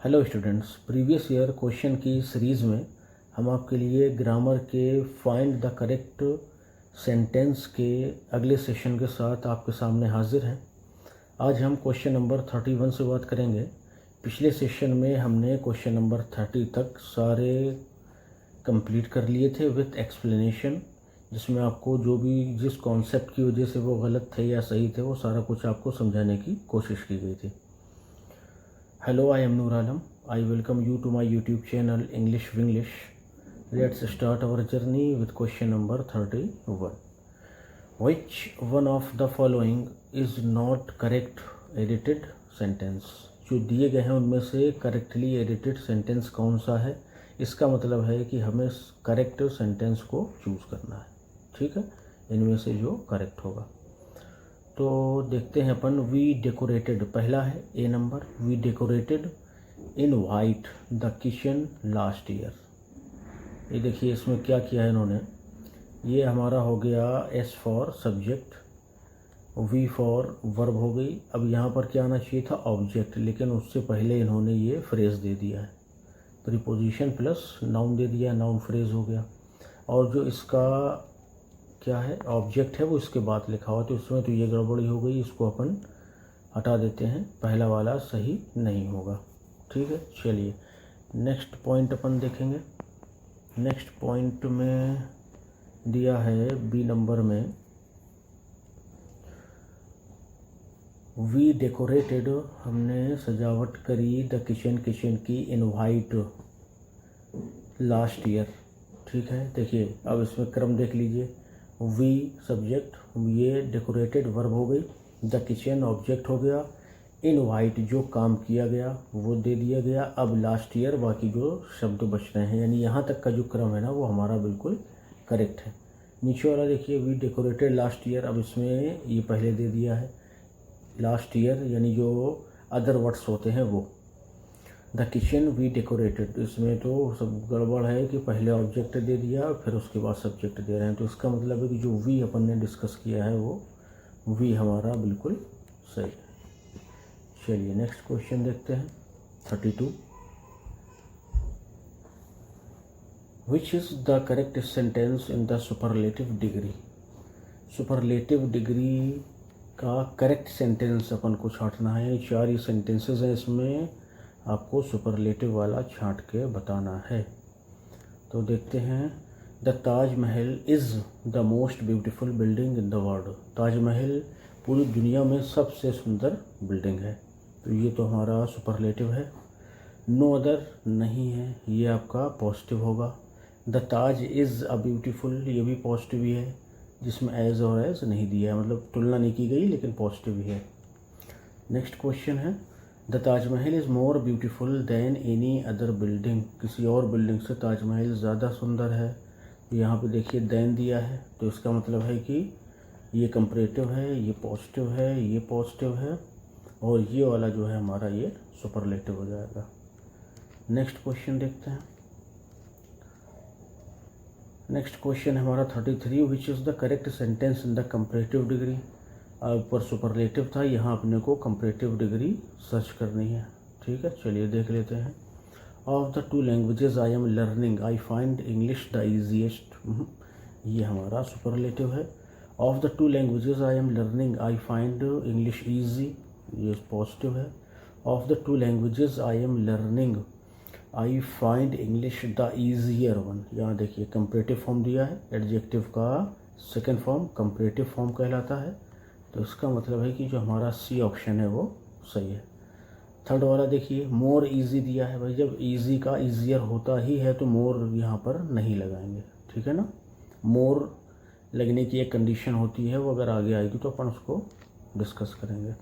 Hello students, previous year question की series में हम आपके लिए ग्रामर के फाइंड द करेक्ट सेंटेंस के अगले सेशन के साथ आपके सामने हाजिर हैं। आज हम क्वेश्चन नंबर 31 से बात करेंगे। पिछले सेशन में हमने क्वेश्चन नंबर 30 तक सारे कंप्लीट कर लिए थे विथ एक्सप्लेनेशन, जिसमें आपको जो भी जिस कॉन्सेप्ट की वजह से वो गलत थे या सही थे वो सारा कुछ आपको समझाने की कोशिश की गई थी। Hello, I am Noor Alam. I welcome you to my YouTube channel English Winglish. Let's start our journey with question number 31. Which one of the following is not correct edited sentence? जो दिए गए हैं उनमें से correctly edited sentence कौन सा है? इसका मतलब है कि हमें करेक्ट सेंटेंस को चूज़ करना है। ठीक है, इनमें से जो करेक्ट होगा। तो देखते हैं अपन। वी डेकोरेटेड पहला है a number. We decorated in white the kitchen last year. ये देखिए इसमें क्या किया है इन्होंने। ये हमारा हो गया S for subject, V for verb हो गई। अब यहाँ पर क्या आना चाहिए था? ऑब्जेक्ट, लेकिन उससे पहले इन्होंने ये फ्रेज दे दिया है। प्रीपोजिशन प्लस नाउन दे दिया, नाउन फ्रेज हो गया। और जो इसका क्या है ऑब्जेक्ट है वो इसके बाद लिखा हुआ, तो इसमें तो ये गड़बड़ी हो गई। इसको अपन हटा देते हैं, पहला वाला सही नहीं होगा। ठीक है, चलिए नेक्स्ट पॉइंट अपन देखेंगे। नेक्स्ट पॉइंट में दिया है बी नंबर में, वी डेकोरेटेड हमने सजावट करी द किचन, किचन की इन वाइट लास्ट ईयर। ठीक है, देखिए अब इसमें क्रम देख लीजिए। वी सब्जेक्ट, ये डेकोरेटेड वर्ब हो गई, द किचन ऑब्जेक्ट हो गया, इन वाइट जो काम किया गया वो दे दिया गया। अब लास्ट ईयर बाकी जो शब्द बच रहे हैं, यानी यहाँ तक का जो क्रम है ना वो हमारा बिल्कुल करेक्ट है। नीचे वाला देखिए, वी डेकोरेटेड लास्ट ईयर, अब इसमें ये पहले दे दिया है लास्ट ईयर, यानी जो अदर वर्ड्स होते हैं वो। द किचन वी डेकोरेटेड, इसमें तो सब गड़बड़ है कि पहले ऑब्जेक्ट दे दिया फिर उसके बाद सब्जेक्ट दे रहे हैं। तो इसका मतलब है कि जो वी अपन ने डिस्कस किया है वो वी हमारा बिल्कुल सही है। चलिए नेक्स्ट क्वेश्चन देखते हैं 32। Which is the correct sentence in the superlative degree? Superlative degree का करेक्ट सेंटेंस अपन को छांटना है। 4 ही सेंटेंसेस हैं, इसमें आपको सुपरलेटिव वाला छांट के बताना है। तो देखते हैं। The Taj Mahal is the most beautiful building in the world. Taj Mahal पूरी दुनिया में सबसे सुंदर बिल्डिंग है, तो ये तो हमारा सुपरलेटिव है। नो अदर नहीं है, ये आपका पॉजिटिव होगा। The Taj is a beautiful, ये भी पॉजिटिव ही है, जिसमें एज और एज नहीं दिया है, मतलब तुलना नहीं की गई लेकिन पॉजिटिव ही है। नेक्स्ट क्वेश्चन है, the Taj Mahal is more beautiful than any other building. किसी और बिल्डिंग से ताजमहल ज़्यादा सुंदर है। तो यहाँ पे देखिए दैन दिया है, तो इसका मतलब है कि ये कंपैरेटिव है, ये पॉजिटिव है, ये पॉजिटिव है, और ये वाला जो है हमारा ये सुपरलेटिव हो जाएगा। नेक्स्ट क्वेश्चन देखते हैं। नेक्स्ट क्वेश्चन हमारा 33। Which is the correct sentence in the comparative degree? ऊपर सुपरलेटिव था, यहाँ अपने को कंपैरेटिव डिग्री सर्च करनी है। ठीक है, चलिए देख लेते हैं। Of the 2 languages I am learning I find English the easiest, ये हमारा सुपरलेटिव है। Of the 2 languages I am learning I find English easy, ये पॉजिटिव है। Of the 2 languages I am learning I find English the easier one. यहाँ देखिए comparative form दिया है, adjective का सेकेंड फॉर्म कंपैरेटिव फॉर्म कहलाता है, तो इसका मतलब है कि जो हमारा सी ऑप्शन है वो सही है। थर्ड वाला देखिए, मोर इजी दिया है। भाई जब इजी का ईजियर होता ही है तो मोर यहाँ पर नहीं लगाएंगे, ठीक है ना। मोर लगने की एक कंडीशन होती है, वो अगर आगे आएगी तो अपन उसको डिस्कस करेंगे।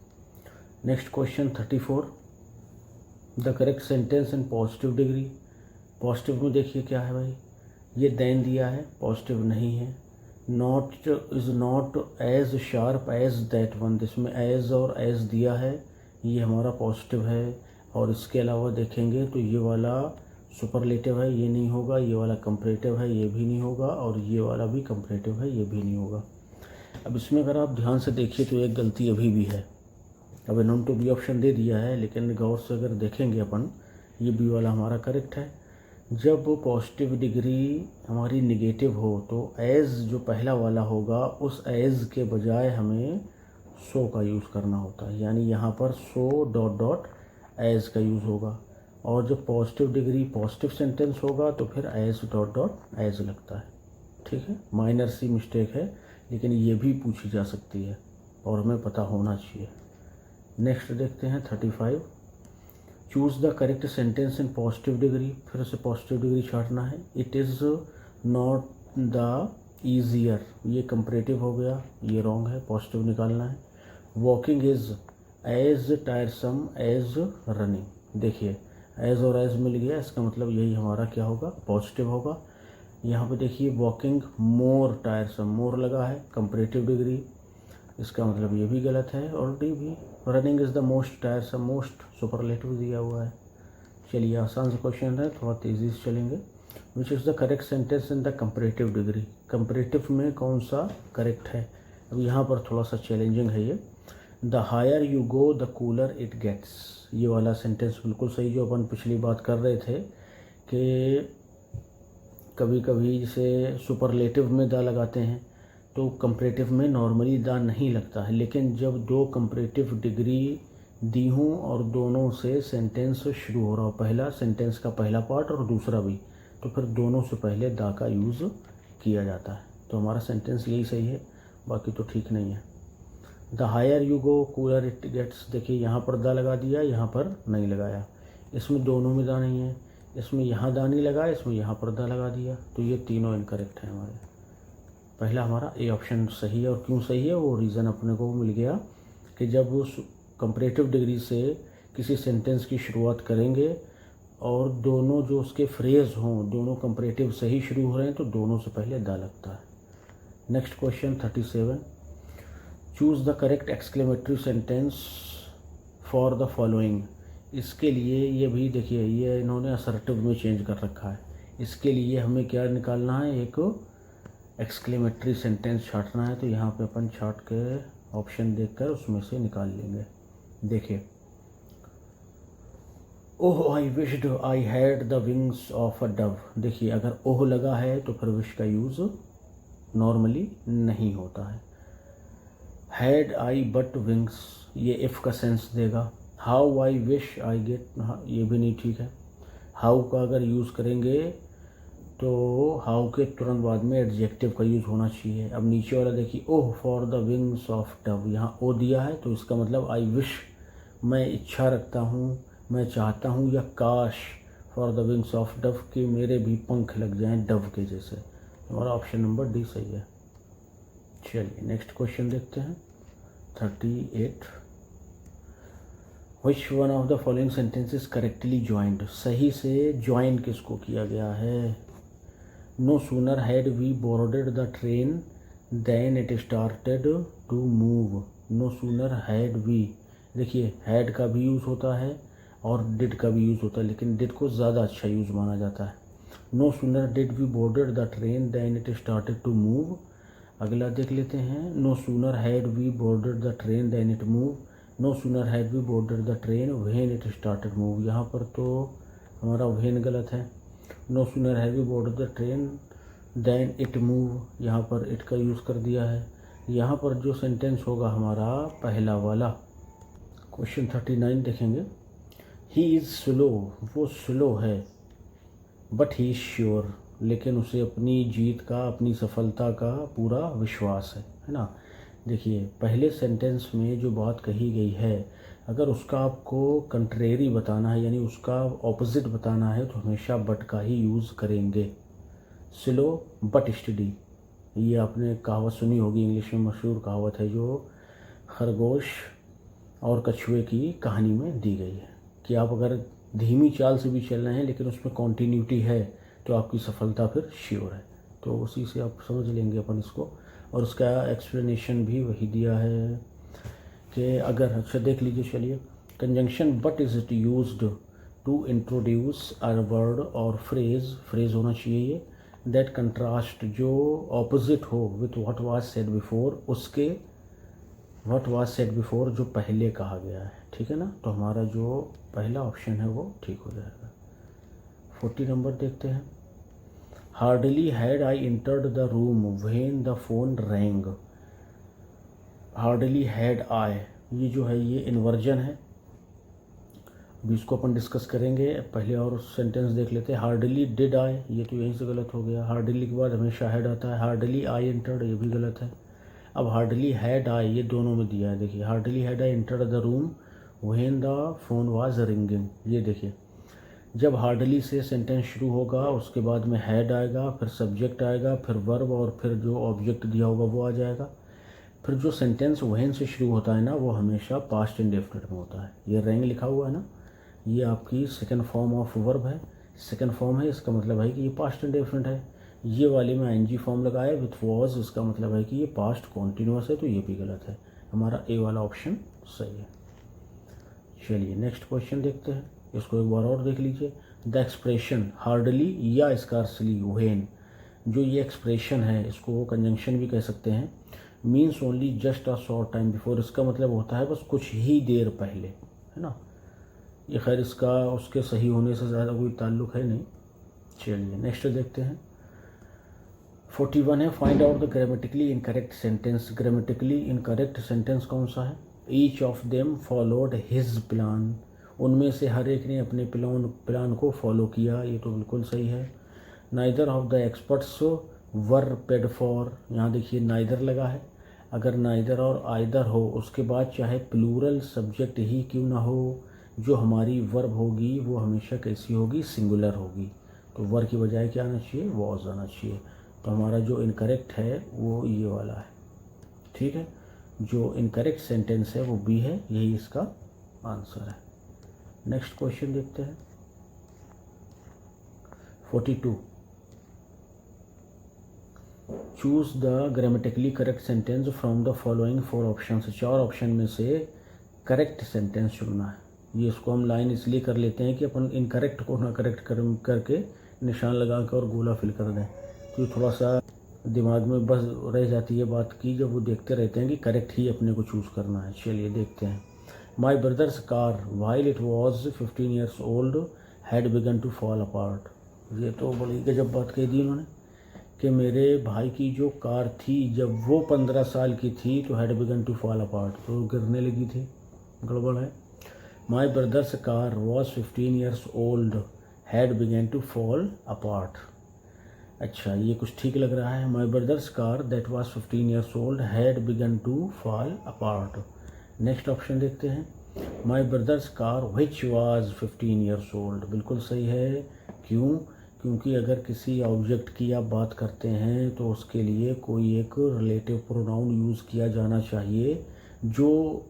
Next question 34। The correct sentence in positive degree. Positive में देखिए क्या है भाई, ये देन दिया है, पॉजिटिव नहीं है। Not is not as sharp as that one, जिसमें एज और एज दिया है, ये हमारा पॉजिटिव है। और इसके अलावा देखेंगे तो ये वाला सुपरलेटिव है, ये नहीं होगा। ये वाला कंपैरेटिव है, ये भी नहीं होगा। और ये वाला भी कंपैरेटिव है, ये भी नहीं होगा। अब इसमें अगर आप ध्यान से देखिए तो एक गलती अभी भी है। अब नॉन टू बी ऑप्शन दे दिया है, लेकिन गौर से अगर देखेंगे अपन ये बी वाला हमारा करेक्ट है। जब पॉजिटिव डिग्री हमारी निगेटिव हो तो एज जो पहला वाला होगा उस एज के बजाय हमें सो का यूज़ करना होता है, यानी यहाँ पर सो डॉट डॉट एज का यूज़ होगा। और जब पॉजिटिव डिग्री पॉजिटिव सेंटेंस होगा तो फिर एज डॉट डॉट एज लगता है। ठीक है, माइनर सी मिस्टेक है लेकिन ये भी पूछी जा सकती है और हमें पता होना चाहिए। नेक्स्ट देखते हैं 35। Choose the correct sentence in positive degree. फिर से पॉजिटिव डिग्री छाटना है। It is not the easier, ये कंपैरेटिव हो गया, ये रॉन्ग है, पॉजिटिव निकालना है। Walking is as tiresome as running. देखिए एज और एज मिल गया, इसका मतलब यही हमारा क्या होगा, पॉजिटिव होगा। यहाँ पे देखिए वॉकिंग मोर टायरसम, मोर लगा है कंपैरेटिव डिग्री, इसका मतलब ये भी गलत है। ऑलरेडी भी running is the most टायरसम, most superlative दिया हुआ है। चलिए आसान सा क्वेश्चन है, थोड़ा तेज़ी से चलेंगे। Which is the correct sentence in the comparative degree. Comparative में कौन सा करेक्ट है। अब यहाँ पर थोड़ा सा चैलेंजिंग है ये। The higher you go the cooler it gets, ये वाला सेंटेंस बिल्कुल सही, जो अपन पिछली बात कर रहे थे कि कभी कभी जैसे सुपरलेटिव में द लगाते हैं तो कंपैरेटिव में नॉर्मली द नहीं लगता है, लेकिन जब दो कंपैरेटिव डिग्री दी हूँ और दोनों से सेंटेंस शुरू हो रहा हो, पहला सेंटेंस का पहला पार्ट और दूसरा भी, तो फिर दोनों से पहले द का यूज़ किया जाता है। तो हमारा सेंटेंस यही सही है, बाकी तो ठीक नहीं है। The higher you go cooler it gets, देखिए यहाँ पर द लगा दिया, यहाँ पर नहीं लगाया, इसमें दोनों में द नहीं है, इसमें यहाँ द नहीं लगा, इसमें यहाँ पर द लगा दिया, तो ये तीनों इनकरेक्ट है हमारे। पहला हमारा ए ऑप्शन सही है, और क्यों सही है वो रीज़न अपने को मिल गया कि जब वो कंपैरेटिव डिग्री से किसी सेंटेंस की शुरुआत करेंगे और दोनों जो उसके फ्रेज हों दोनों कंपैरेटिव से ही शुरू हो रहे हैं तो दोनों से पहले द लगता है। Next question 37। Choose the correct exclamatory sentence for the following. इसके लिए ये भी देखिए, ये इन्होंने असर्टिव में चेंज कर रखा है। इसके लिए हमें क्या निकालना है, एक एक्सक्लेमेटरी सेंटेंस छाटना है। तो यहाँ पे अपन छाट के ऑप्शन देखकर उसमें से निकाल लेंगे। देखिए, oh I wished I had the wings of a dove. देखिए अगर ओह लगा है तो फिर विश का यूज़ नॉर्मली नहीं होता है। हैड आई बट विंग्स, ये इफ़ का सेंस देगा। How I wish I get, ये भी नहीं ठीक है। हाउ का अगर यूज़ करेंगे तो हाउ के तुरंत बाद में एडजेक्टिव का यूज़ होना चाहिए। अब नीचे वाला देखिए, oh for the wings of Dove, यहाँ ओ दिया है तो इसका मतलब आई विश, मैं इच्छा रखता हूँ, मैं चाहता हूँ, या काश for the wings of Dove, के मेरे भी पंख लग जाएं डव के जैसे। हमारा ऑप्शन नंबर डी सही है। चलिए नेक्स्ट क्वेश्चन देखते हैं 38। Which one of the following sentences correctly joined. सही से ज्वाइन किसको किया गया है। No sooner had we boarded the train than it started to move. No sooner had we, देखिए हैड का भी यूज़ होता है और डिड का भी यूज़ होता है, लेकिन डिड को ज़्यादा अच्छा यूज़ माना जाता है। No sooner did we boarded the train than it started to move. अगला देख लेते हैं, no sooner had we boarded the train than it move. No sooner had we boarded the train when it started move. यहाँ पर तो हमारा when गलत है। No sooner had we boarded the train than it move, यहाँ पर it का use कर दिया है। यहाँ पर जो सेंटेंस होगा हमारा पहला वाला। क्वेश्चन 39 देखेंगे। ही इज़ स्लो, वो स्लो है, बट ही इज़ श्योर, लेकिन उसे अपनी जीत का, अपनी सफलता का पूरा विश्वास है ना। देखिए पहले सेंटेंस में जो बात कही गई है, अगर उसका आपको कंट्रेरी बताना है यानी उसका ऑपोजिट बताना है तो हमेशा बट का ही यूज़ करेंगे। स्लो बट स्टडी, ये आपने कहावत सुनी होगी, इंग्लिश में मशहूर कहावत है जो खरगोश और कछुए की कहानी में दी गई है कि आप अगर धीमी चाल से भी चल रहे हैं लेकिन उसमें कॉन्टीन्यूटी है तो आपकी सफलता फिर श्योर है। तो उसी से आप समझ लेंगे अपन इसको। और उसका एक्सप्लेनेशन भी वही दिया है कि अगर, अच्छा देख लीजिए, चलिए। Conjunction but is it used to introduce a word और फ्रेज, फ्रेज होना चाहिए दैट कंट्रास्ट, जो ऑपोजिट हो with what was said before, उसके व्हाट वाज सेड बिफोर जो पहले कहा गया है। ठीक है ना, तो हमारा जो पहला ऑप्शन है वो ठीक हो जाएगा। 40 नंबर देखते हैं। Hardly had I entered the room when the phone wrong. Hardly had I, ये जो है ये इन्वर्जन है, अभी इसको अपन डिस्कस करेंगे। पहले और सेंटेंस देख लेते हैं। हार्डली डिड आई, ये तो यहीं से गलत हो गया। हार्डली के बाद हमेशा हैड आता है। हार्डली आई एंटर्ड, ये भी गलत है। अब हार्डली हैड आई, ये दोनों में दिया है। देखिए hardly had I entered the room when the phone was ringing. ये देखिए जब हार्डली से सेंटेंस शुरू होगा उसके बाद में हैड आएगा, फिर सब्जेक्ट आएगा, फिर वर्ब और फिर जो ऑब्जेक्ट दिया होगा वो आ जाएगा। फिर जो सेंटेंस व्हेन से शुरू होता है ना वो हमेशा पास्ट इंडेफिनिट में होता है। ये रैंग लिखा हुआ है ना, ये आपकी सेकंड फॉर्म ऑफ वर्ब है, सेकंड फॉर्म है, इसका मतलब है कि ये पास्ट इंडेफिनिट है। ये वाले में आईएनजी फॉर्म लगाया विथ वॉज, इसका मतलब है कि ये पास्ट कॉन्टिन्यूअस है, तो ये भी गलत है। हमारा ए वाला ऑप्शन सही है। चलिए नेक्स्ट क्वेश्चन देखते हैं, इसको एक बार और देख लीजिए। द एक्सप्रेशन हार्डली या स्कार्सली व्हेन, जो ये एक्सप्रेशन है इसको वो कंजंक्शन भी कह सकते हैं। Means only just a short time before, इसका मतलब होता है बस कुछ ही देर पहले, है ना। ये खैर इसका उसके सही होने से ज़्यादा कोई ताल्लुक़ है नहीं। चलिए नेक्स्ट देखते हैं। 41 है find out the grammatically incorrect sentence. Grammatically incorrect sentence कौन सा है? Each of them followed his plan, उनमें से हर एक ने अपने प्लान को फॉलो किया, ये तो बिल्कुल सही है। Neither of the experts were paid for, यहाँ देखिए नाइदर लगा है। अगर नाइदर और आइदर हो उसके बाद चाहे प्लूरल सब्जेक्ट ही क्यों ना हो, जो हमारी वर्ब होगी वो हमेशा कैसी होगी? सिंगुलर होगी। तो वर की बजाय क्या आना चाहिए? वॉज आना चाहिए। तो हमारा जो इनकरेक्ट है वो ये वाला है, ठीक है। जो इनकरेक्ट सेंटेंस है वो बी है, यही इसका आंसर है। नेक्स्ट क्वेश्चन देखते हैं। 42 choose the grammatically correct sentence from the following 4 option. 4 option में से करेक्ट सेंटेंस चुनना है। ये इसको हम लाइन इसलिए कर लेते हैं कि अपन इनकरेक्ट को ना करेक्ट करके निशान लगा कर और गोला फिल कर दें, तो थोड़ा सा दिमाग में बस रह जाती है बात की, जब वो देखते रहते हैं कि करेक्ट ही अपने को चूज़ करना है। चलिए देखते हैं। My brother's car while it was 15 years old had begun to fall apart. ये तो बड़ी गजब बात कही दी उन्होंने कि मेरे भाई की जो कार थी जब वो 15 साल की थी तो had begun to fall apart, तो गिरने लगी थी। गड़बड़ है। My brother's car was 15 years old had begun to fall apart. अच्छा ये कुछ ठीक लग रहा है। My brother's car that was 15 years old had begun to fall apart. Next option देखते हैं। My brother's car which was 15 years old, बिल्कुल सही है। क्यों? क्योंकि अगर किसी ऑब्जेक्ट की आप बात करते हैं तो उसके लिए कोई एक रिलेटिव प्रोनाउन यूज़ किया जाना चाहिए जो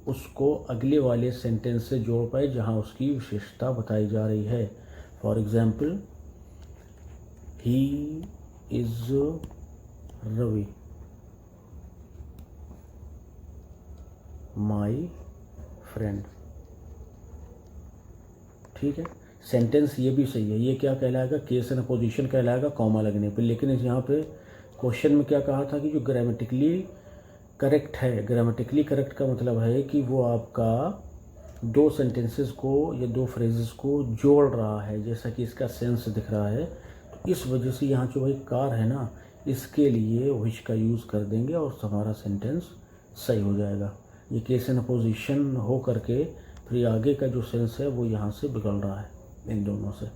उसको अगले वाले सेंटेंस से जोड़ पाए जहाँ उसकी विशेषता बताई जा रही है। For example he is Ravi my friend, ठीक है। सेंटेंस ये भी सही है। ये क्या कहलाएगा? केस एंड पोजीशन कहलाएगा कॉमा लगने पे। लेकिन इस यहाँ पे क्वेश्चन में क्या कहा था कि जो ग्रामेटिकली करेक्ट है, ग्रामेटिकली करेक्ट का मतलब है कि वो आपका 2 सेंटेंसेस को या 2 फ्रेजेस को जोड़ रहा है, जैसा कि इसका सेंस दिख रहा है। तो इस वजह से यहाँ जो भाई कार है ना, इसके लिए विच का यूज़ कर देंगे और हमारा सेंटेंस सही हो जाएगा। ये केस एंड पोजीशन हो करके फिर आगे का जो सेंस है वो यहाँ से बिगड़ रहा है इन दोनों से।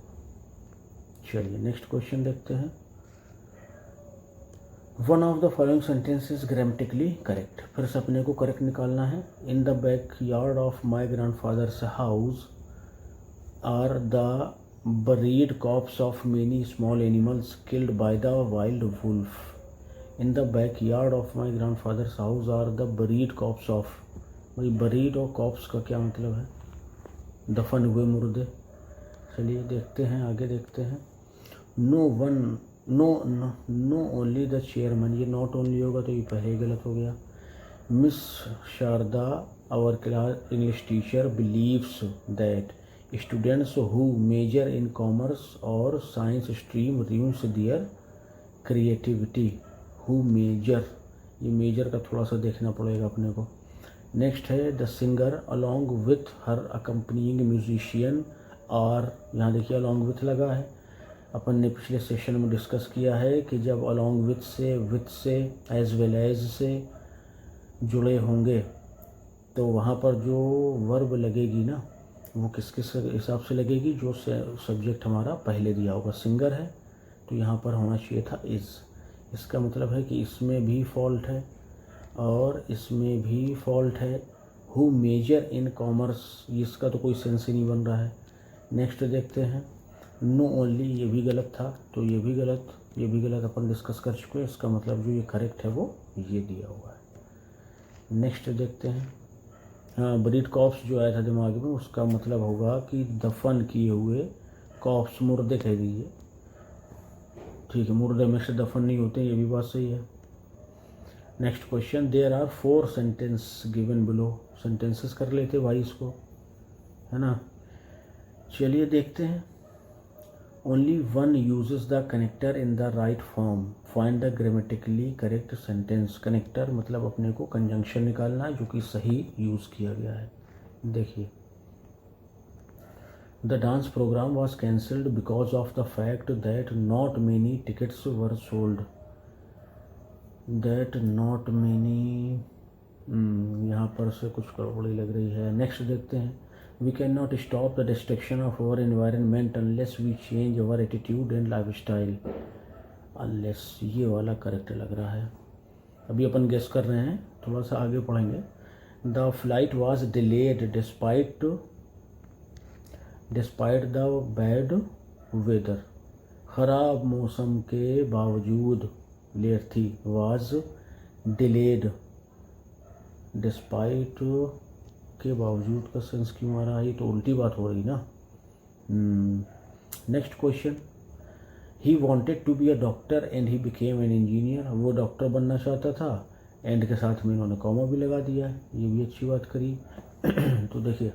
चलिए नेक्स्ट क्वेश्चन देखते हैं। One of the following sentence is grammatically correct. फिर से अपने को करेक्ट निकालना है। In the back yard of my grandfather's house are the buried corpse of many small animals killed by the wild wolf. In the back yard of my grandfather's house are the buried corpse of, भाई buried और corpse का क्या मतलब है? दफन हुए मुर्दे। चलिए देखते हैं, आगे देखते हैं। नो ओनली द चेयरमैन, ये नॉट ओनली होगा तो ये पहले ही गलत हो गया। Miss Sharda our class English teacher believes that students who major in commerce और science stream reviews their creativity. Who major, ये मेजर का थोड़ा सा देखना पड़ेगा अपने को। नेक्स्ट है the singer along with her accompanying musician, और यहाँ देखिए अलॉन्ग विथ लगा है। अपन ने पिछले सेशन में डिस्कस किया है कि जब अलॉन्ग विथ से एज वेल एज से जुड़े होंगे तो वहाँ पर जो वर्ब लगेगी ना वो किस हिसाब से लगेगी, जो सब्जेक्ट हमारा पहले दिया होगा। सिंगर है तो यहाँ पर होना चाहिए था इज़। इसका मतलब है कि इसमें भी फॉल्ट है और इसमें भी फॉल्ट है। हु मेजर इन कॉमर्स, इसका तो कोई सेंस ही नहीं बन रहा है। नेक्स्ट देखते हैं, नो ओनली, ये भी गलत था तो ये भी गलत अपन डिस्कस कर चुके हैं। इसका मतलब जो ये करेक्ट है वो ये दिया हुआ है। नेक्स्ट देखते हैं, हाँ ब्रीड कॉप्स जो आया था दिमाग में उसका मतलब होगा कि दफन किए हुए, कॉप्स मुर्दे कह दीजिए, ठीक है, मुर्दे में से दफन नहीं होते, ये भी बात सही है। Next question, there are 4 sentence given below, sentences कर लेते भाई इसको, है ना। चलिए देखते हैं, only one uses the connector in the right form, find the grammatically correct sentence. Connector मतलब अपने को कंजंक्शन निकालना है जो कि सही यूज़ किया गया है। देखिए, the dance program was cancelled because of the fact that not many tickets were sold. That not many, यहाँ पर से कुछ गड़बड़ी लग रही है। नेक्स्ट देखते हैं, we can not stop the destruction of our environment unless we change our attitude and life style. Unless, ये वाला करेक्ट लग रहा है। अभी अपन गेस कर रहे हैं, थोड़ा सा आगे पढ़ेंगे। The flight was delayed despite the bad weather, ख़राब मौसम के बावजूद, लेट थी, वाज डिलेड, डिस्पाइट के बावजूद का सेंस क्यों आ रहा है, ये तो उल्टी बात हो रही ना। Next question, he wanted to be a doctor and he became an engineer, वो डॉक्टर बनना चाहता था, एंड के साथ में इन्होंने कॉमा भी लगा दिया है, ये भी अच्छी बात करी। तो देखिए,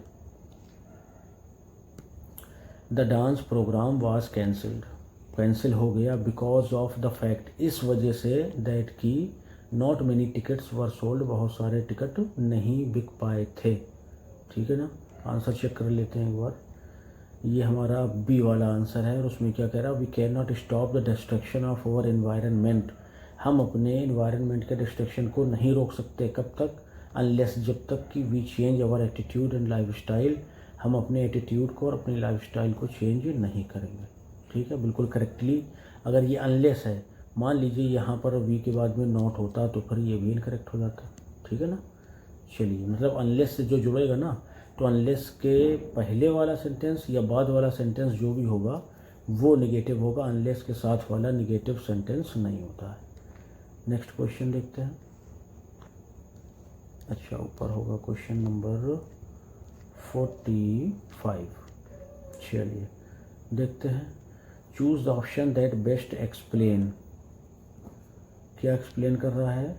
the dance programme was cancelled, cancel हो गया, बिकॉज ऑफ द फैक्ट, इस वजह से, दैट की not many tickets were sold, बहुत सारे टिकट नहीं बिक पाए थे। ठीक है ना। आंसर चेक कर लेते हैं एक बार, ये हमारा बी वाला आंसर है और उसमें क्या कह रहा है, we can not stop the destruction of our environment, हम अपने एनवायरनमेंट के डिस्ट्रक्शन को नहीं रोक सकते, कब तक, अनलेस, जब तक कि we change our attitude and life style, हम अपने एटीट्यूड को और अपनी लाइफ स्टाइल को चेंज नहीं करेंगे। ठीक है, बिल्कुल करेक्टली। अगर ये अनलेस है, मान लीजिए यहाँ पर वी के बाद में नॉट होता तो फिर ये भी इनकरेक्ट हो जाता। ठीक है ना। चलिए, मतलब अनलेस से जो जुड़ेगा ना, तो अनलेस के पहले वाला सेंटेंस या बाद वाला सेंटेंस जो भी होगा वो निगेटिव होगा, अनलेस के साथ वाला निगेटिव सेंटेंस नहीं होता है। नेक्स्ट क्वेश्चन देखते हैं। अच्छा, ऊपर होगा क्वेश्चन नंबर 45। चलिए देखते हैं, choose the option that best explain, क्या एक्सप्लेन कर रहा है,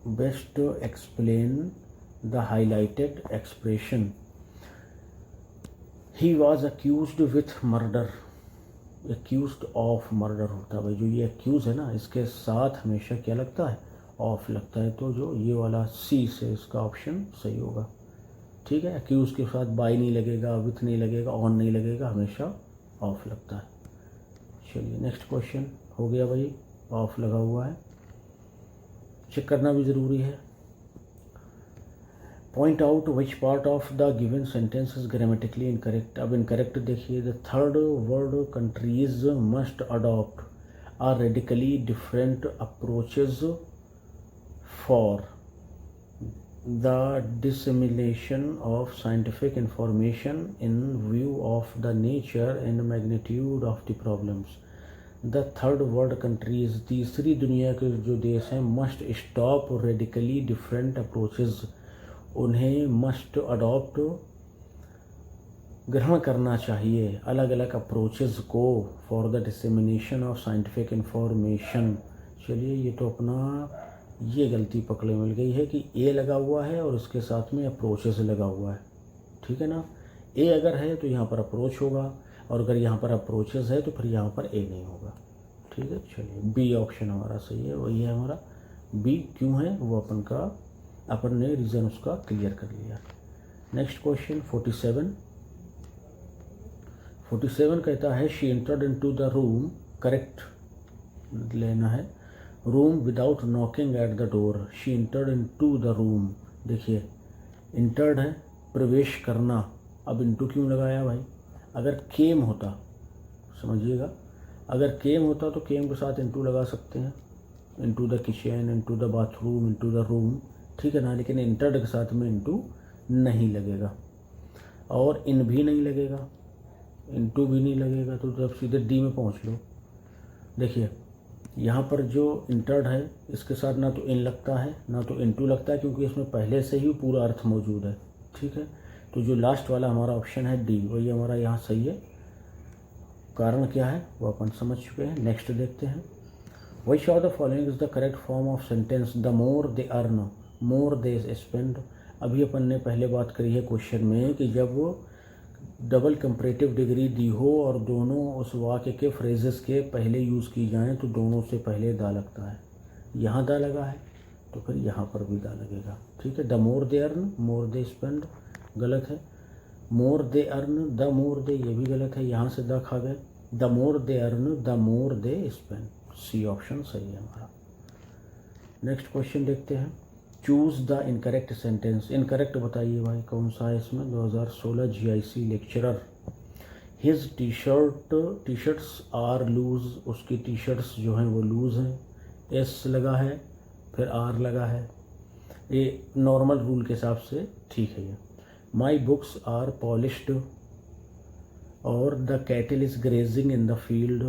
best explain the highlighted expression, he was accused with murder, accused of murder होता है भाई, जो ये एक्यूज है ना इसके साथ हमेशा क्या लगता है, ऑफ लगता है, तो जो ये वाला सी से इसका ऑप्शन सही होगा। ठीक है, एक्यूज के साथ बाय नहीं लगेगा, विथ नहीं लगेगा, ऑन नहीं लगेगा, हमेशा ऑफ लगता है। चलिए नेक्स्ट क्वेश्चन हो गया भाई, ऑफ लगा हुआ है, चेक करना भी ज़रूरी है। Point out which part of the given sentence is grammatically incorrect. अब इनकरेक्ट देखिए, the third world countries must adopt are radically different approaches for the dissemination of scientific information in view of the nature and magnitude of the problems. The third world countries, तीसरी दुनिया के जो देश हैं, must stop radically different approaches, उन्हें must adopt, ग्रहण करना चाहिए अलग अलग अप्रोचेज़ को, for the dissemination of scientific information। चलिए, ये तो अपना ये गलती पकड़े मिल गई है कि ए लगा हुआ है और उसके साथ में अप्रोचेस लगा हुआ है। ठीक है ना। ए अगर है तो यहाँ पर अप्रोच होगा, और अगर यहाँ पर अप्रोचेस है तो फिर यहाँ पर ए नहीं होगा। ठीक है, चलिए बी ऑप्शन हमारा सही है, वही है हमारा बी। क्यों है वो अपन ने रीज़न उसका क्लियर कर लिया। Next question 47। 47 कहता है she entered into the room, correct लेना है, room without knocking at the door. She entered into the room, देखिए इंटर्ड है प्रवेश करना, अब इनटू क्यों लगाया भाई? अगर केम होता, समझिएगा, अगर केम होता तो केम के साथ इनटू लगा सकते हैं, into the kitchen, into the bathroom, into the room, ठीक है ना। लेकिन इंटर्ड के साथ में इनटू नहीं लगेगा और इन भी नहीं लगेगा, इनटू भी नहीं लगेगा, तो जब सीधे डी में पहुंच लो। देखिए यहाँ पर जो इंटर्ड है इसके साथ ना तो इन लगता है ना तो इनटू लगता है, क्योंकि इसमें पहले से ही पूरा अर्थ मौजूद है, ठीक है। तो जो लास्ट वाला हमारा ऑप्शन है डी, वही हमारा यहाँ सही है। कारण क्या है वो अपन समझ चुके हैं। नेक्स्ट देखते हैं, which of the following is the correct form of sentence, the more they earn more they spend. अभी अपन ने पहले बात करी है क्वेश्चन में कि जब वो डबल कंपैरेटिव डिग्री दी हो और दोनों उस वाक्य के फ्रेजेस के पहले यूज़ की जाएं तो दोनों से पहले दा लगता है। यहाँ दा लगा है तो फिर यहाँ पर भी दा लगेगा, ठीक है। The more they earn more they spend गलत है, मोर दे अर्न द मोर दे ये भी गलत है, यहाँ से द खा गए। The more they earn the more they spend, C option सही है हमारा। नेक्स्ट क्वेश्चन देखते हैं, choose the incorrect sentence. Incorrect बताइए भाई कौन सा है इसमें? 2016 GIC lecturer. His T shirts are loose, उसकी टी शर्ट्स जो हैं वो लूज़ हैं, एस लगा है फिर आर लगा है, ये नॉर्मल रूल के हिसाब से ठीक है ये। माई बुक्स आर पॉलिश्ड और the cattle is grazing in the field.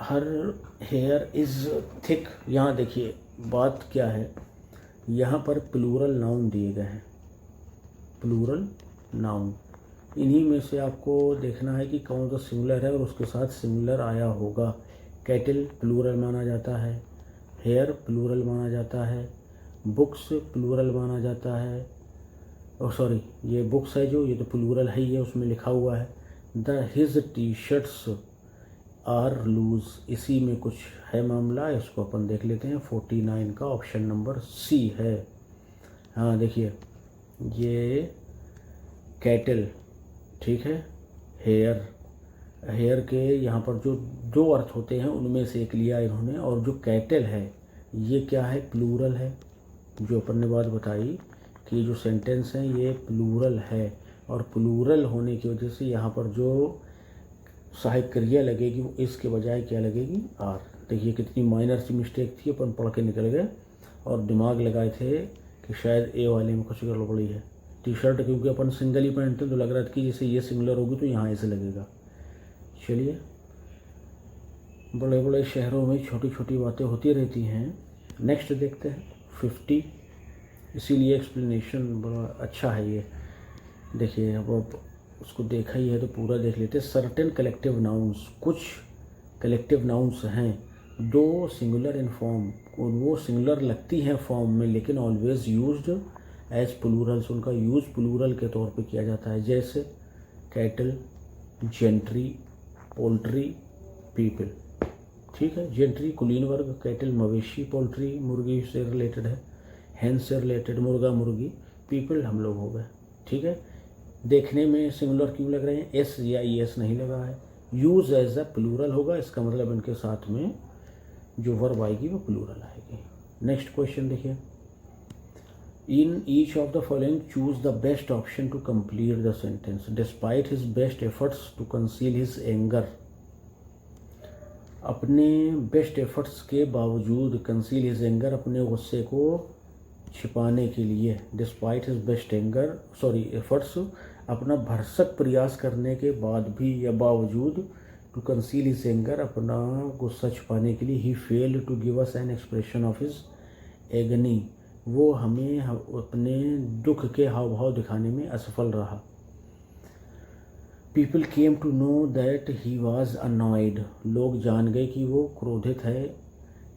Her here is thick, यहाँ देखिए बात क्या है, यहाँ पर प्लूरल नाउन दिए गए हैं, प्लूरल नाउन, इन्हीं में से आपको देखना है कि कौन सा सिंगुलर है और उसके साथ सिंगुलर आया होगा। कैटल प्लूरल माना जाता है, हेयर प्लूरल माना जाता है, बुक्स प्लूरल माना जाता है, और सॉरी ये बुक्स है जो, ये तो प्लूरल है, ये उसमें लिखा हुआ है। The his T shirts are loose, इसी में कुछ है मामला, इसको अपन देख लेते हैं। 49 का ऑप्शन नंबर सी है। हाँ देखिए ये कैटल, ठीक है, हेयर के यहाँ पर जो दो अर्थ होते हैं उनमें से एक लिया इन्होंने, और जो कैटल है ये क्या है? प्लूरल है। जो अपन ने बात बताई कि जो सेंटेंस है ये प्लूरल है, और प्लूरल होने की वजह से यहाँ पर जो सहायक क्रिया लगेगी वो इसके बजाय क्या लगेगी? आर। देखिए कितनी माइनर सी मिस्टेक थी, अपन पढ़ के निकल गए और दिमाग लगाए थे कि शायद ए वाले में कुछ गड़बड़ी है। टी शर्ट क्योंकि अपन सिंगल ही पहनते हैं तो लग रहा था कि जैसे ये सिंगुलर होगी तो यहाँ ऐसे लगेगा। चलिए, बड़े बड़े शहरों में छोटी छोटी बातें होती रहती हैं। नेक्स्ट देखते हैं 50, इसीलिए एक्सप्लेनेशन बड़ा अच्छा है ये। देखिए अब उसको देखा ही है तो पूरा देख लेते हैं। सर्टेन कलेक्टिव नाउन्स, कुछ कलेक्टिव नाउन्स हैं, दो सिंगुलर इन फॉर्म, और वो सिंगुलर लगती हैं फॉर्म में लेकिन ऑलवेज यूज्ड एज प्लूरल्स, उनका यूज़ प्लूरल के तौर पे किया जाता है। जैसे कैटल, जेंट्री, पोल्ट्री, पीपल, ठीक है। जेंट्री कुलीन वर्ग, कैटल मवेशी, पोल्ट्री मुर्गी से रिलेटेड है, हैन से रिलेटेड मुर्गा मुर्गी, पीपल हम लोग हो गए, ठीक है। देखने में सिंगुलर क्यों लग रहे हैं? एस या ई एस नहीं लगा है, यूज एज अ प्लूरल होगा, इसका मतलब इनके साथ में जो वर्ब आएगी वो प्लूरल आएगी। नेक्स्ट क्वेश्चन देखिए, in each of the following choose the best option to complete the sentence. Despite his best efforts to conceal his anger, अपने बेस्ट एफर्ट्स के बावजूद, कंसील हिज एंगर, अपने गुस्से को छिपाने के लिए, despite his best anger efforts, अपना भरसक प्रयास करने के बाद भी या बावजूद, टू कंसील हिज एंगर, अपना गुस्सा छिपाने के लिए, he failed to give us an expression of his agony, वो हमें अपने दुख के हाव भाव दिखाने में असफल रहा। People came to know that he was annoyed, लोग जान गए कि वो क्रोधित है।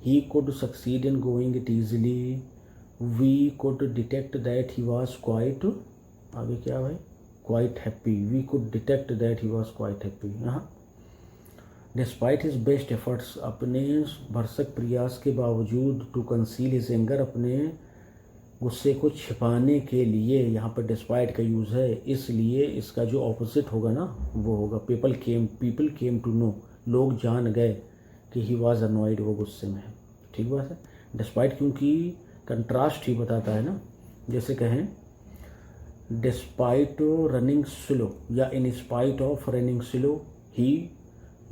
He could succeed in going it easily, we could detect that he was quite, आगे क्या भाई? Quite happy, we could detect that he was quite happy. यहाँ डिस्पाइट हिज बेस्ट एफर्ट्स, अपने भरसक प्रयास के बावजूद, टू कंसील हिज एंगर, अपने गुस्से को छिपाने के लिए यहाँ पर डिस्पाइट का यूज़ है, इसलिए इसका जो ऑपोजिट होगा ना वो होगा पीपल केम टू नो, लोग जान गए कि ही वॉज अनॉयड, वो गुस्से में है। ठीक बात है। डिस्पाइट क्योंकि कंट्रास्ट ही बताता है ना, जैसे कहें डिस्पाइट रनिंग स्लो या in spite of running slow he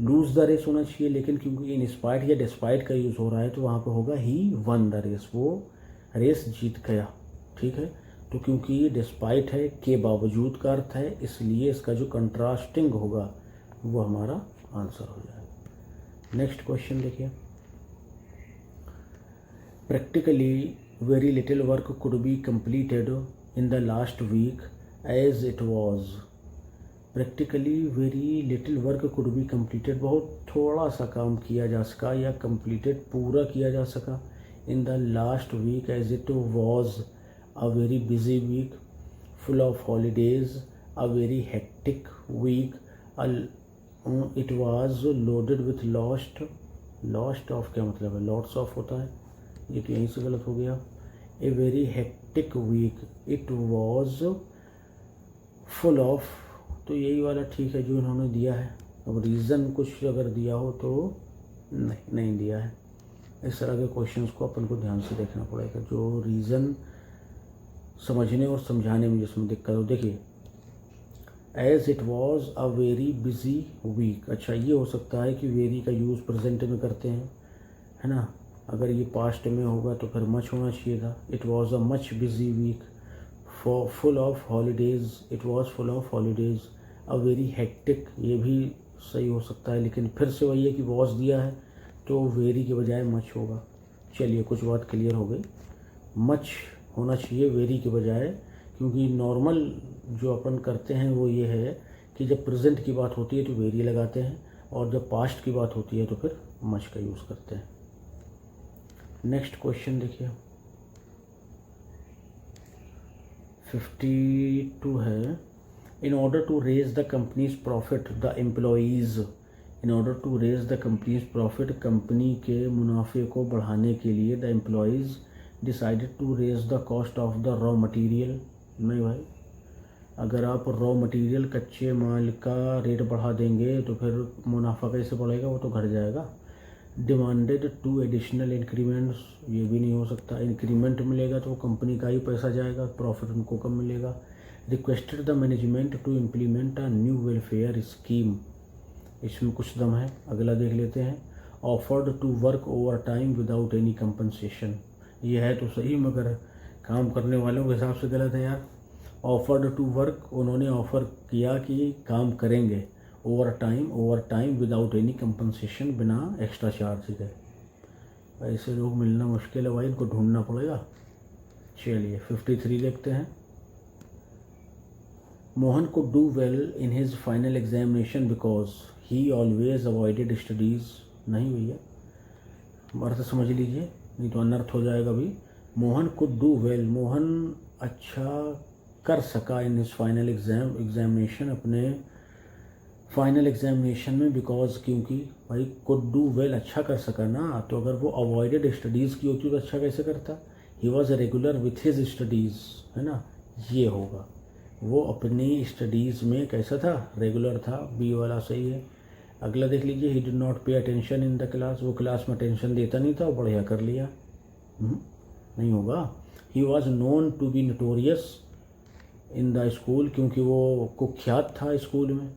lose the race होना चाहिए, लेकिन क्योंकि इन स्पाइट या डिस्पाइट का यूज़ हो रहा है तो वहाँ पे होगा ही वन द रेस, वो रेस जीत गया। ठीक है, तो क्योंकि डिस्पाइट है के बावजूद का अर्थ है, इसलिए इसका जो कंट्रास्टिंग होगा वो हमारा आंसर हो जाएगा। नेक्स्ट क्वेश्चन देखिए, practically very little work could be completed in the last week as it was. Practically very little work could be completed, बहुत थोड़ा सा काम किया जा सका या कंप्लीटेड पूरा किया जा सका in the last week as it was a very busy week full of holidays, a very hectic week, it was loaded with lost of क्या मतलब है, lots of होता है, ये तो यहीं से गलत हो गया। a very hectic week, it was full of, तो यही वाला ठीक है जो इन्होंने दिया है। अब रीज़न कुछ अगर दिया हो तो नहीं दिया है। इस तरह के क्वेश्चंस को अपन को ध्यान से देखना पड़ेगा, जो रीज़न समझने और समझाने में जिसमें दिक्कत हो। देखिए, as it was a very busy week, अच्छा ये हो सकता है कि वेरी का यूज़ प्रेजेंट में करते हैं, है ना, अगर ये पास्ट में होगा तो फिर मच होना चाहिए था। It was a much busy week for full of holidays, it was full of holidays, a very hectic, ये भी सही हो सकता है, लेकिन फिर से वही है कि वॉज दिया है तो वेरी के बजाय मच होगा। चलिए कुछ बात क्लियर हो गई, मच होना चाहिए वेरी के बजाय, क्योंकि नॉर्मल जो अपन करते हैं वो ये है कि जब प्रेजेंट की बात होती है तो वेरी लगाते हैं, और जब पास्ट की बात होती है तो फिर मच का यूज़ करते हैं। नेक्स्ट क्वेश्चन देखिए, 52 है, in order to raise the company's profit the employees, in order to raise the company's profit, company के मुनाफे को बढ़ाने के लिए the employees decided to raise the cost of the raw material. नहीं भाई, अगर आप रॉ मटेरियल कच्चे माल का रेट बढ़ा देंगे तो फिर मुनाफा कैसे बढ़ेगा, वो तो घट जाएगा। डिमांडेड टू एडिशनल इंक्रीमेंट्स, ये भी नहीं हो सकता, इंक्रीमेंट मिलेगा तो कंपनी का ही पैसा जाएगा, प्रॉफिट उनको कम मिलेगा। Requested the management to implement a new welfare scheme, इसमें कुछ दम है, अगला देख लेते हैं। Offered to work overtime without any compensation, ये है तो सही मगर काम करने वालों के हिसाब से गलत है यार। ऑफर्ड टू वर्क, उन्होंने ऑफ़र किया कि काम करेंगे, over time without any compensation, बिना एक्स्ट्रा चार्ज के। ऐसे लोग मिलना मुश्किल है भाई, इनको ढूंढना पड़ेगा। चलिए 53 देखते हैं, मोहन को do well in his final examination because he always avoided studies. नहीं भैया, अर्थ समझ लीजिए नहीं तो अनर्थ हो जाएगा भी। मोहन को डू वेल, मोहन अच्छा कर सका इन हिज फाइनल एग्जामिनेशन, अपने फाइनल एग्जामिनेशन में, बिकॉज क्योंकि भाई कुड डू वेल अच्छा कर सका ना, तो अगर वो अवॉइडेड स्टडीज़ की होती तो अच्छा कैसे करता। He was regular with his studies, है ना, ये होगा, वो अपनी स्टडीज़ में कैसा था, रेगुलर था, बी वाला सही है। अगला देख लीजिए, he did not pay attention in the class, वो क्लास में अटेंशन देता नहीं था, बढ़िया कर लिया। नहीं होगा। He was known to be notorious in the school, क्योंकि वो कुख्यात था स्कूल में।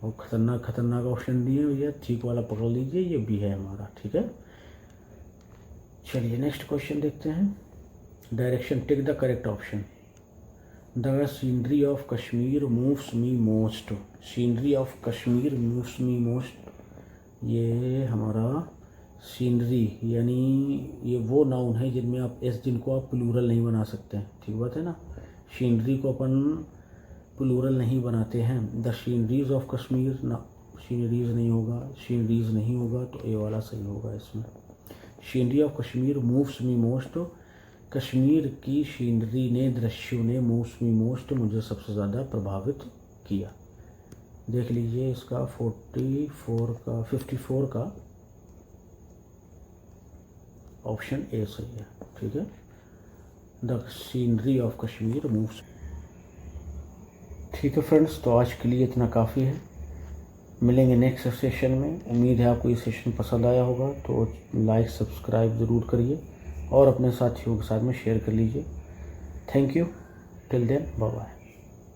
और खतरनाक ऑप्शन दिए भैया, ठीक वाला पकड़ लीजिए, ये भी है हमारा, ठीक है। चलिए नेक्स्ट क्वेश्चन देखते हैं, direction, tick the correct option. The scenery of Kashmir moves me most, scenery of Kashmir moves me most, ये हमारा सीनरी यानी ये वो नाउन है जिनमें आप जिनको आप प्लूरल नहीं बना सकते हैं, ठीक बात है ना। सीनरी को अपन प्लूरल नहीं बनाते हैं। द सीनरीज ऑफ कश्मीर, ना सीनरीज नहीं होगा, सीनरीज नहीं होगा तो ए वाला सही होगा इसमें। Scenery of Kashmir moves me most, Kashmir की सीनरी ने, दृश्यों ने, मूव्स मी मोस्ट, मुझे सबसे ज़्यादा प्रभावित किया। देख लीजिए इसका 54 का ऑप्शन ए सही है, ठीक है। The scenery of Kashmir moves. ठीक है फ्रेंड्स, तो आज के लिए इतना काफ़ी है। मिलेंगे नेक्स्ट सेशन में। उम्मीद है आपको ये सेशन पसंद आया होगा, तो लाइक सब्सक्राइब ज़रूर करिए और अपने साथियों के साथ में शेयर कर लीजिए। Thank you. Till then, bye bye.